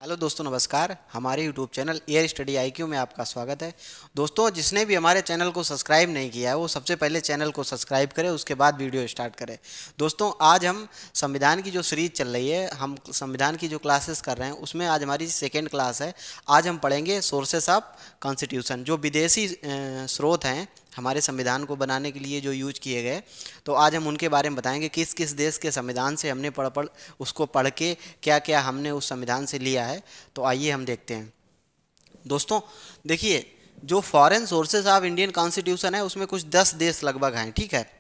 Hello दोस्तों, नमस्कार। हमारे YouTube channel air study IQ में आपका स्वागत है। दोस्तों, जिसने भी हमारे चैनल को सब्सक्राइब नहीं किया है वो सबसे पहले चैनल को सब्सक्राइब करें, उसके बाद वीडियो स्टार्ट करें। दोस्तों, आज हम संविधान की जो सीरीज चल रही है, हम संविधान की जो क्लासेस कर रहे हैं उसमें आज हमारी सेकेंड क्लास है। आज हम पढ़ेंगे सोर्सेस ऑफ कॉन्स्टिट्यूशन, जो विदेशी स्रोत हैं हमारे संविधान को बनाने के लिए जो यूज किए गए। तो आज हम उनके बारे में बताएंगे किस किस देश के संविधान से हमने उसको पढ़ के क्या क्या हमने उस संविधान से लिया है। तो आइए हम देखते हैं। दोस्तों देखिए, जो foreign sources of Indian constitution है उसमें कुछ 10 देश लगभग हैं, ठीक है।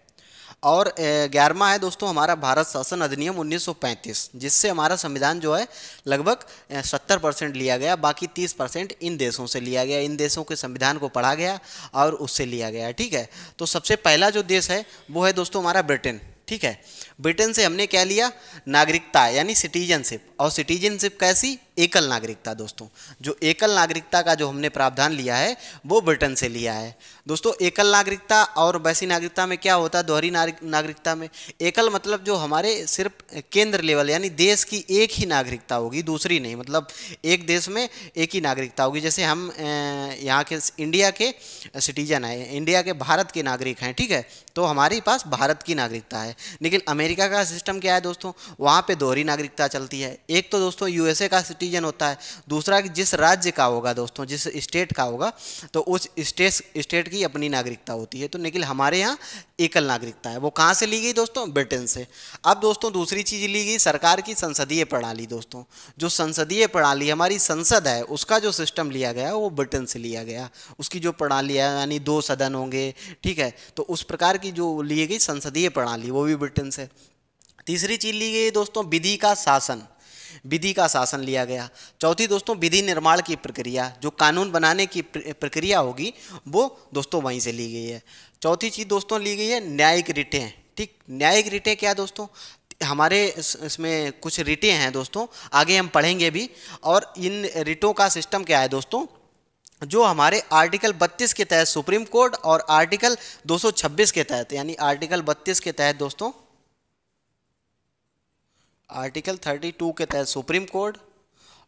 और 11वां है दोस्तों हमारा भारत शासन अधिनियम 1935, जिससे हमारा संविधान जो है लगभग 70% लिया गया, बाकी 30% इन देशों से लिया गया, इन देशों के संविधान को पढ़ा गया और उससे लिया गया, ठीक है। तो सबसे पहला जो देश है वो है दोस्तों हमारा ब्रिटेन, ठीक है। ब्रिटेन से हमने क्या लिया? नागरिकता यानी सिटीजनशिप। और सिटीजनशिप कैसी? एकल नागरिकता। दोस्तों, जो एकल नागरिकता का जो हमने प्रावधान लिया है वो ब्रिटेन से लिया है। दोस्तों, एकल नागरिकता और वैसी नागरिकता में क्या होता है? दोहरी नागरिकता में एकल मतलब जो हमारे सिर्फ केंद्र लेवल यानी देश की एक ही नागरिकता होगी, दूसरी नहीं। मतलब एक देश में एक ही नागरिकता होगी। जैसे हम यहाँ के इंडिया के सिटीजन हैं, इंडिया के भारत के नागरिक हैं, ठीक है, तो हमारे पास भारत की नागरिकता है। लेकिन अमेरिका का सिस्टम क्या है दोस्तों? वहाँ पे दोहरी नागरिकता चलती है। एक तो दोस्तों यूएसए का सिटीजन होता है, दूसरा कि जिस राज्य का होगा दोस्तों, जिस स्टेट का होगा तो उस स्टेट की अपनी नागरिकता होती है। तो लेकिन हमारे यहाँ एकल नागरिकता है। वो कहाँ से ली गई दोस्तों? ब्रिटेन से। अब दोस्तों दूसरी चीज़ ली गई सरकार की संसदीय प्रणाली। दोस्तों, जो संसदीय प्रणाली हमारी संसद है उसका जो सिस्टम लिया गया वो ब्रिटेन से लिया गया। उसकी जो प्रणाली है यानी 2 सदन होंगे, ठीक है, तो उस प्रकार की जो ली गई संसदीय प्रणाली वो भी ब्रिटेन से। तीसरी चीज ली गई दोस्तों विधि का शासन। विधि का शासन लिया गया। चौथी दोस्तों विधि निर्माण की प्रक्रिया, जो कानून बनाने की प्रक्रिया होगी वो दोस्तों वहीं से ली गई है। चौथी चीज दोस्तों ली गई है न्यायिक रिटें। ठीक, न्यायिक रिटें क्या दोस्तों? हमारे इसमें कुछ रिटें हैं दोस्तों, आगे हम पढ़ेंगे भी। और इन रिटों का सिस्टम क्या है दोस्तों? जो हमारे आर्टिकल 32 के तहत सुप्रीम कोर्ट और आर्टिकल 226 के तहत, यानी आर्टिकल 32 के तहत दोस्तों, आर्टिकल 32 के तहत सुप्रीम कोर्ट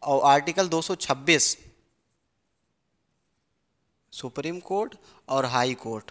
और आर्टिकल 226 सुप्रीम कोर्ट और हाई कोर्ट,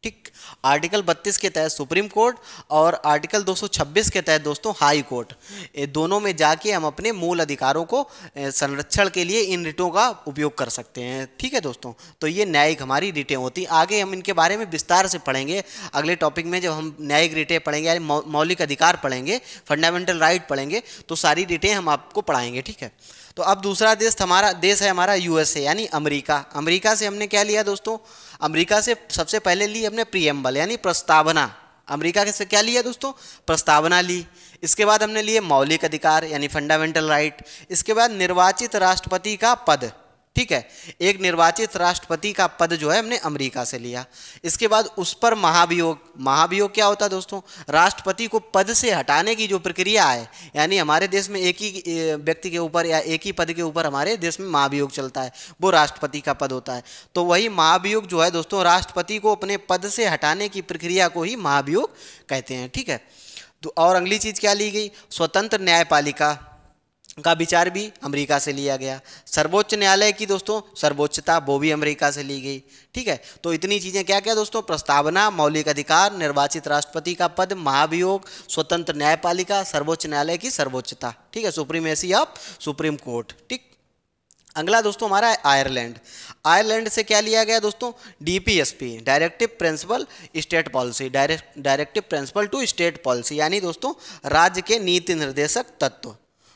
ठीक। आर्टिकल 32 के तहत सुप्रीम कोर्ट और आर्टिकल 226 के तहत दोस्तों हाई कोर्ट, ये दोनों में जाके हम अपने मूल अधिकारों को संरक्षण के लिए इन रिटों का उपयोग कर सकते हैं, ठीक है दोस्तों। तो ये न्यायिक हमारी रिटें होती हैं। आगे हम इनके बारे में विस्तार से पढ़ेंगे अगले टॉपिक में, जब हम न्यायिक रिटें पढ़ेंगे यानी मौलिक अधिकार पढ़ेंगे, फंडामेंटल राइट पढ़ेंगे, तो सारी रिटें हम आपको पढ़ाएंगे, ठीक है। तो अब दूसरा देश है हमारा यूएसए यानी अमेरिका। अमेरिका से हमने क्या लिया दोस्तों? अमेरिका से सबसे पहले ली हमने प्रीएम्बल यानी प्रस्तावना। अमेरिका से क्या लिया दोस्तों? प्रस्तावना ली। इसके बाद हमने लिए मौलिक अधिकार यानी फंडामेंटल राइट। इसके बाद निर्वाचित राष्ट्रपति का पद, ठीक है, एक निर्वाचित राष्ट्रपति का पद जो है हमने अमेरिका से लिया। इसके बाद उस पर महाभियोग। महाभियोग क्या होता है दोस्तों? राष्ट्रपति को पद से हटाने की जो प्रक्रिया है, यानी हमारे देश में एक ही व्यक्ति के ऊपर या एक ही पद के ऊपर हमारे देश में महाभियोग चलता है, वो राष्ट्रपति का पद होता है। तो वही महाभियोग जो है दोस्तों, राष्ट्रपति को अपने पद से हटाने की प्रक्रिया को ही महाभियोग कहते हैं, ठीक है। तो और अगली चीज़ क्या ली गई? स्वतंत्र न्यायपालिका का विचार भी अमेरिका से लिया गया। सर्वोच्च न्यायालय की दोस्तों सर्वोच्चता, वो भी अमेरिका से ली गई, ठीक है। तो इतनी चीज़ें क्या क्या दोस्तों? प्रस्तावना, मौलिक अधिकार, निर्वाचित राष्ट्रपति का पद, महाभियोग, स्वतंत्र न्यायपालिका, सर्वोच्च न्यायालय की सर्वोच्चता, ठीक है, सुप्रीमेसी ऑफ सुप्रीम कोर्ट, ठीक। अगला दोस्तों हमारा है आयरलैंड। आयरलैंड से क्या लिया गया दोस्तों? DPSP, directive principle state policy, directive principle to state policy, यानी दोस्तों राज्य के नीति निर्देशक तत्व।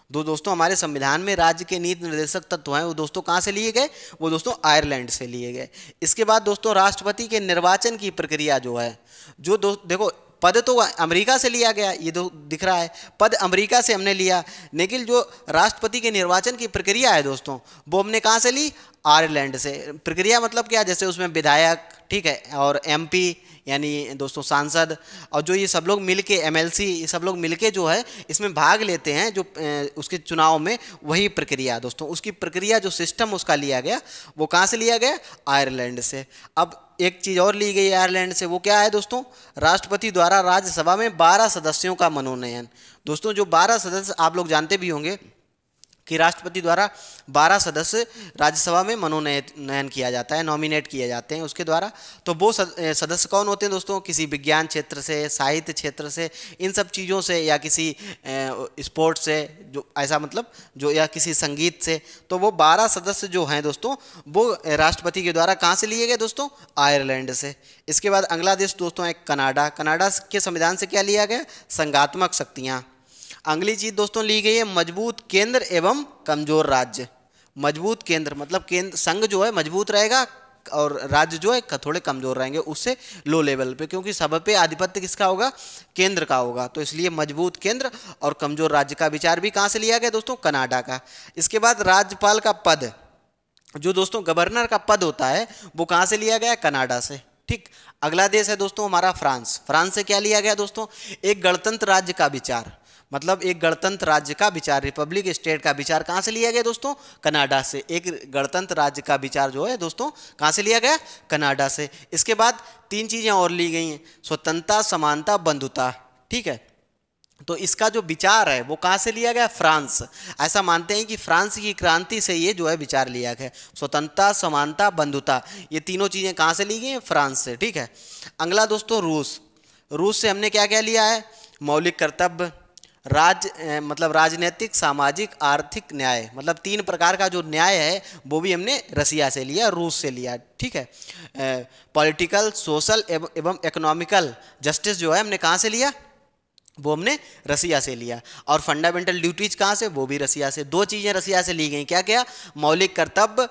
दोस्तों हमारे संविधान में राज्य के नीति निर्देशक तत्व हैं, वो दोस्तों कहाँ से लिए गए? वो दोस्तों आयरलैंड से लिए गए। इसके बाद दोस्तों राष्ट्रपति के निर्वाचन की प्रक्रिया जो है, जो देखो पद तो अमेरिका से लिया गया, ये तो दिख रहा है, पद अमेरिका से हमने लिया, लेकिन जो राष्ट्रपति के निर्वाचन की प्रक्रिया है दोस्तों, वो हमने कहाँ से ली? आयरलैंड से। प्रक्रिया मतलब क्या? जैसे उसमें विधायक, ठीक है, और एमपी यानी दोस्तों सांसद, और जो ये सब लोग मिलके एमएलसी, ये सब लोग मिलके जो है इसमें भाग लेते हैं जो उसके चुनाव में, वही प्रक्रिया दोस्तों, उसकी प्रक्रिया जो सिस्टम उसका लिया गया वो कहाँ से लिया गया? आयरलैंड से। अब एक चीज़ और ली गई आयरलैंड से, वो क्या है दोस्तों? राष्ट्रपति द्वारा राज्यसभा में 12 सदस्यों का मनोनयन। दोस्तों जो 12 सदस्य आप लोग जानते भी होंगे कि राष्ट्रपति द्वारा 12 सदस्य राज्यसभा में मनोनयन किया जाता है, नॉमिनेट किए जाते हैं उसके द्वारा। तो वो सदस्य कौन होते हैं दोस्तों? किसी विज्ञान क्षेत्र से, साहित्य क्षेत्र से, इन सब चीज़ों से, या किसी स्पोर्ट्स से, जो ऐसा मतलब जो, या किसी संगीत से। तो वो 12 सदस्य जो हैं दोस्तों, वो राष्ट्रपति के द्वारा कहाँ से लिए गए दोस्तों? आयरलैंड से। इसके बाद अगला देश दोस्तों है कनाडा। कनाडा के संविधान से क्या लिया गया? संघात्मक शक्तियाँ। अगली चीज दोस्तों ली गई है मजबूत केंद्र एवं कमजोर राज्य। मजबूत केंद्र मतलब केंद्र, संघ जो है मजबूत रहेगा और राज्य जो है थोड़े कमजोर रहेंगे उससे लो लेवल पे, क्योंकि सब पे आधिपत्य किसका होगा? केंद्र का होगा। तो इसलिए मजबूत केंद्र और कमजोर राज्य का विचार भी कहाँ से लिया गया दोस्तों? कनाडा का। इसके बाद राज्यपाल का पद, जो दोस्तों गवर्नर का पद होता है, वो कहाँ से लिया गया? कनाडा से। ठीक। अगला देश है दोस्तों हमारा फ्रांस। फ्रांस से क्या लिया गया दोस्तों? एक गणतंत्र राज्य का विचार, मतलब एक गणतंत्र राज्य का विचार, रिपब्लिक स्टेट का विचार कहाँ से लिया गया दोस्तों? कनाडा से। एक गणतंत्र राज्य का विचार जो है दोस्तों कहाँ से लिया गया? कनाडा से। इसके बाद 3 चीज़ें और ली गई हैं, स्वतंत्रता, समानता, बंधुता। ठीक है, तो इसका जो विचार है वो कहाँ से लिया गया? फ्रांस। ऐसा मानते हैं कि फ्रांस की क्रांति से ये जो है विचार लिया गया। स्वतंत्रता, समानता, बंधुता, ये तीनों चीज़ें कहाँ से ली गई हैं? फ्रांस से। ठीक है। अगला दोस्तों रूस। रूस से हमने क्या क्या लिया है? मौलिक कर्तव्य, मतलब राजनीतिक, सामाजिक, आर्थिक न्याय, मतलब 3 प्रकार का जो न्याय है वो भी हमने रसिया से लिया, रूस से लिया। ठीक है। पॉलिटिकल, सोशल एवं इकोनॉमिकल जस्टिस जो है हमने कहाँ से लिया? वो हमने रसिया से लिया। और फंडामेंटल ड्यूटीज कहाँ से? वो भी रसिया से। 2 चीज़ें रसिया से ली गई, क्या क्या? मौलिक कर्तव्य,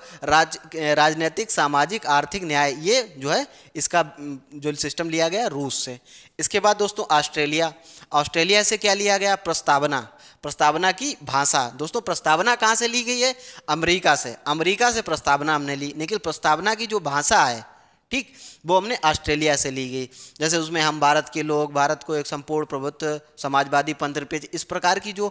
राजनीतिक, सामाजिक, आर्थिक न्याय, ये जो है इसका जो सिस्टम लिया गया रूस से। इसके बाद दोस्तों ऑस्ट्रेलिया। ऑस्ट्रेलिया से क्या लिया गया? प्रस्तावना। प्रस्तावना की भाषा। दोस्तों प्रस्तावना कहाँ से ली गई है? अमेरिका से। अमेरिका से प्रस्तावना हमने ली, लेकिन प्रस्तावना की जो भाषा है, ठीक, वो हमने ऑस्ट्रेलिया से ली गई। जैसे उसमें हम भारत के लोग, भारत को एक संपूर्ण प्रभुत्व, समाजवादी पंथनिरपेक्ष, इस प्रकार की जो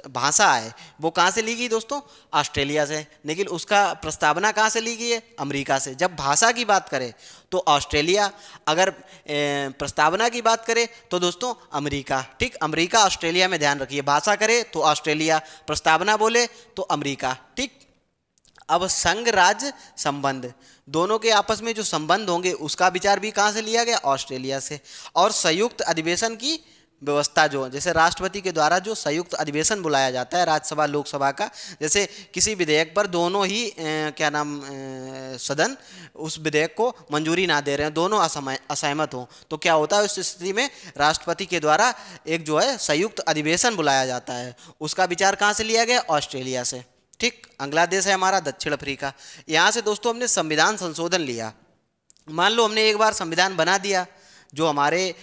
भाषा है वो कहाँ से ली गई दोस्तों? ऑस्ट्रेलिया से। लेकिन उसका प्रस्तावना कहाँ से ली गई है? अमेरिका से। जब भाषा की बात करें तो ऑस्ट्रेलिया, अगर प्रस्तावना की बात करें तो दोस्तों अमेरिका। ठीक, अमेरिका ऑस्ट्रेलिया में ध्यान रखिए। भाषा करे तो ऑस्ट्रेलिया, प्रस्तावना बोले तो अमेरिका। ठीक। अब संघ राज्य संबंध, दोनों के आपस में जो संबंध होंगे उसका विचार भी कहाँ से लिया गया? ऑस्ट्रेलिया से। और संयुक्त अधिवेशन की व्यवस्था, जो जैसे राष्ट्रपति के द्वारा जो संयुक्त अधिवेशन बुलाया जाता है राज्यसभा लोकसभा का, जैसे किसी विधेयक पर दोनों ही सदन उस विधेयक को मंजूरी ना दे रहे हैं, दोनों असहमत हों, तो क्या होता है उस स्थिति में? राष्ट्रपति के द्वारा एक जो है संयुक्त अधिवेशन बुलाया जाता है। उसका विचार कहाँ से लिया गया? ऑस्ट्रेलिया से। ठीक। अगला देश है हमारा दक्षिण अफ्रीका। यहाँ से दोस्तों हमने संविधान संशोधन लिया। मान लो हमने एक बार संविधान बना दिया, जो हमारे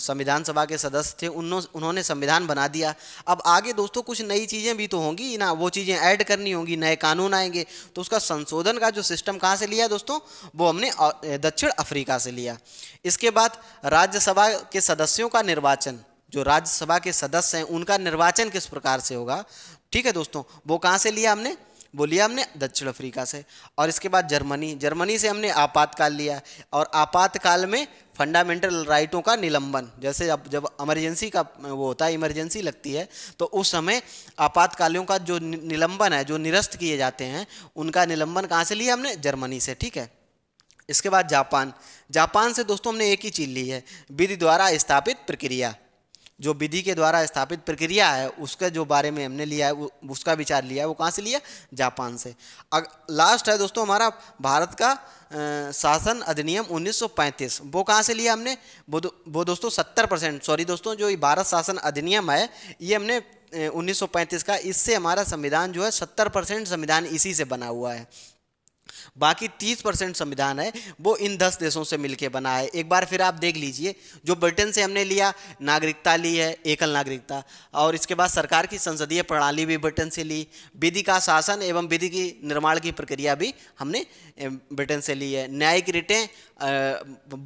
संविधान सभा के सदस्य थे उन्होंने संविधान बना दिया। अब आगे दोस्तों कुछ नई चीज़ें भी तो होंगी ना, वो चीज़ें ऐड करनी होंगी, नए कानून आएंगे, तो उसका संशोधन का जो सिस्टम कहाँ से लिया दोस्तों? वो हमने दक्षिण अफ्रीका से लिया। इसके बाद राज्यसभा के सदस्यों का निर्वाचन, जो राज्यसभा के सदस्य हैं उनका निर्वाचन किस प्रकार से होगा? ठीक है दोस्तों, वो कहाँ से लिया हमने? वो लिया हमने दक्षिण अफ्रीका से। और इसके बाद जर्मनी। जर्मनी से हमने आपातकाल लिया, और आपातकाल में फंडामेंटल राइटों का निलंबन, जैसे जब इमरजेंसी का वो होता है, इमरजेंसी लगती है, तो उस समय आपातकालियों का जो निलंबन है, जो निरस्त किए जाते हैं, उनका निलंबन कहाँ से लिया हमने? जर्मनी से। ठीक है। इसके बाद जापान। जापान से दोस्तों हमने एक ही चीज़ ली है, विधि द्वारा स्थापित प्रक्रिया। जो विधि के द्वारा स्थापित प्रक्रिया है उसके जो बारे में हमने लिया है, उसका विचार लिया है, वो कहाँ से लिया? जापान से। लास्ट है दोस्तों हमारा भारत का शासन अधिनियम 1935। वो कहाँ से लिया हमने? वो दोस्तों 70%, सॉरी दोस्तों, जो ये भारत शासन अधिनियम है ये हमने 1935 का, इससे हमारा संविधान जो है 70% संविधान इसी से बना हुआ है। बाकी 30% संविधान है वो इन 10 देशों से मिलके बना है। एक बार फिर आप देख लीजिए, जो ब्रिटेन से हमने लिया, नागरिकता ली है, एकल नागरिकता, और इसके बाद सरकार की संसदीय प्रणाली भी ब्रिटेन से ली, विधि का शासन एवं विधि की निर्माण की प्रक्रिया भी हमने ब्रिटेन से ली है, न्यायिक रिटें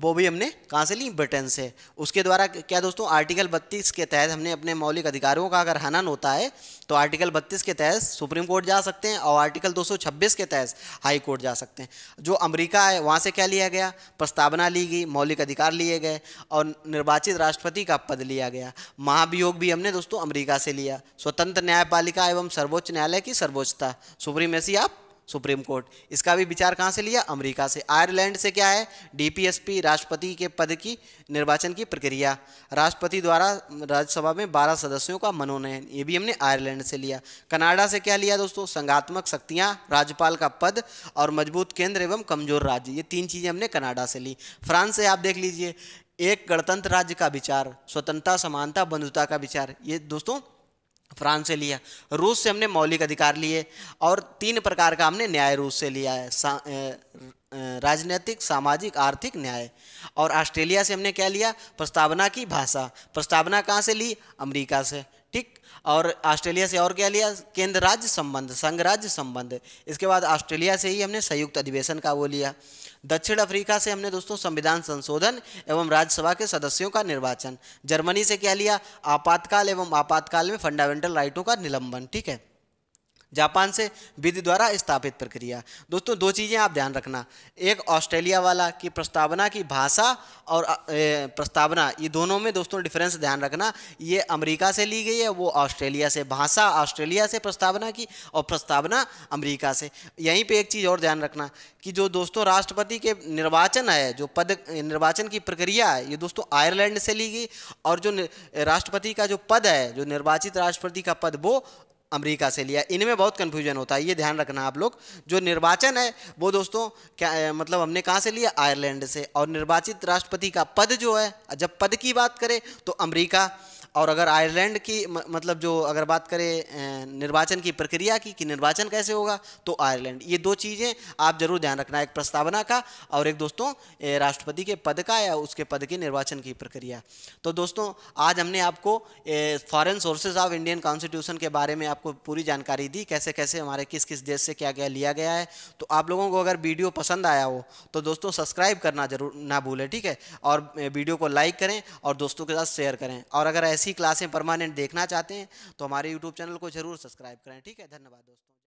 वो भी हमने कहाँ से ली? ब्रिटेन से। उसके द्वारा क्या दोस्तों? आर्टिकल 32 के तहत हमने अपने मौलिक अधिकारों का अगर हनन होता है तो आर्टिकल 32 के तहत सुप्रीम कोर्ट जा सकते हैं और आर्टिकल 226 के तहत हाई कोर्ट जा सकते हैं। जो अमेरिका है वहाँ से क्या लिया गया, प्रस्तावना ली गई, मौलिक अधिकार लिए गए और निर्वाचित राष्ट्रपति का पद लिया गया। महाभियोग भी हमने दोस्तों अमेरिका से लिया। स्वतंत्र न्यायपालिका एवं सर्वोच्च न्यायालय की सर्वोच्चता, सुप्रीमेसी ऑफ सुप्रीम कोर्ट, इसका भी विचार कहाँ से लिया, अमेरिका से। आयरलैंड से क्या है, डीपीएसपी, राष्ट्रपति के पद की निर्वाचन की प्रक्रिया, राष्ट्रपति द्वारा राज्यसभा में 12 सदस्यों का मनोनयन, ये भी हमने आयरलैंड से लिया। कनाडा से क्या लिया दोस्तों, संघात्मक शक्तियाँ, राज्यपाल का पद और मजबूत केंद्र एवं कमजोर राज्य, ये 3 चीज़ें हमने कनाडा से ली। फ्रांस से आप देख लीजिए, एक गणतंत्र राज्य का विचार, स्वतंत्रता, समानता, बंधुता का विचार, ये दोस्तों फ्रांस से लिया। रूस से हमने मौलिक अधिकार लिए और 3 प्रकार का हमने न्याय रूस से लिया है, राजनीतिक, सामाजिक, आर्थिक न्याय। और ऑस्ट्रेलिया से हमने क्या लिया, प्रस्तावना की भाषा। प्रस्तावना कहाँ से ली, अमेरिका से, ठीक। और ऑस्ट्रेलिया से और क्या लिया, केंद्र राज्य संबंध, संघ राज्य संबंध। इसके बाद ऑस्ट्रेलिया से ही हमने संयुक्त अधिवेशन का वो लिया। दक्षिण अफ्रीका से हमने दोस्तों संविधान संशोधन एवं राज्यसभा के सदस्यों का निर्वाचन। जर्मनी से क्या लिया, आपातकाल एवं आपातकाल में फंडामेंटल राइटों का निलंबन, ठीक है। जापान से विधि द्वारा स्थापित प्रक्रिया। दोस्तों 2 चीज़ें आप ध्यान रखना, एक ऑस्ट्रेलिया वाला कि प्रस्तावना की भाषा और प्रस्तावना, ये दोनों में दोस्तों डिफरेंस ध्यान रखना। ये अमेरिका से ली गई है, वो ऑस्ट्रेलिया से। भाषा ऑस्ट्रेलिया से प्रस्तावना की और प्रस्तावना अमेरिका से। यहीं पे एक चीज़ और ध्यान रखना कि जो दोस्तों राष्ट्रपति के निर्वाचन है, जो पद निर्वाचन की प्रक्रिया है, ये दोस्तों आयरलैंड से ली गई। और जो राष्ट्रपति का जो पद है, जो निर्वाचित राष्ट्रपति का पद, वो अमेरिका से लिया। इनमें बहुत कन्फ्यूजन होता है, ये ध्यान रखना आप लोग। जो निर्वाचन है वो दोस्तों क्या मतलब हमने कहाँ से लिया, आयरलैंड से। और निर्वाचित राष्ट्रपति का पद जो है, जब पद की बात करें तो अमेरिका। और अगर आयरलैंड की मतलब जो अगर बात करें निर्वाचन की प्रक्रिया की कि निर्वाचन कैसे होगा, तो आयरलैंड। ये 2 चीज़ें आप जरूर ध्यान रखना, एक प्रस्तावना का और एक दोस्तों राष्ट्रपति के पद का या उसके पद के निर्वाचन की प्रक्रिया। तो दोस्तों आज हमने आपको foreign sources of Indian constitution के बारे में आपको पूरी जानकारी दी, कैसे कैसे हमारे किस किस देश से क्या क्या लिया गया है। तो आप लोगों को अगर वीडियो पसंद आया हो तो दोस्तों सब्सक्राइब करना जरूर ना भूलें, ठीक है। और वीडियो को लाइक करें और दोस्तों के साथ शेयर करें। और अगर ऐसी क्लासें परमानेंट देखना चाहते हैं तो हमारे यूट्यूब चैनल को जरूर सब्सक्राइब करें, ठीक है। धन्यवाद दोस्तों।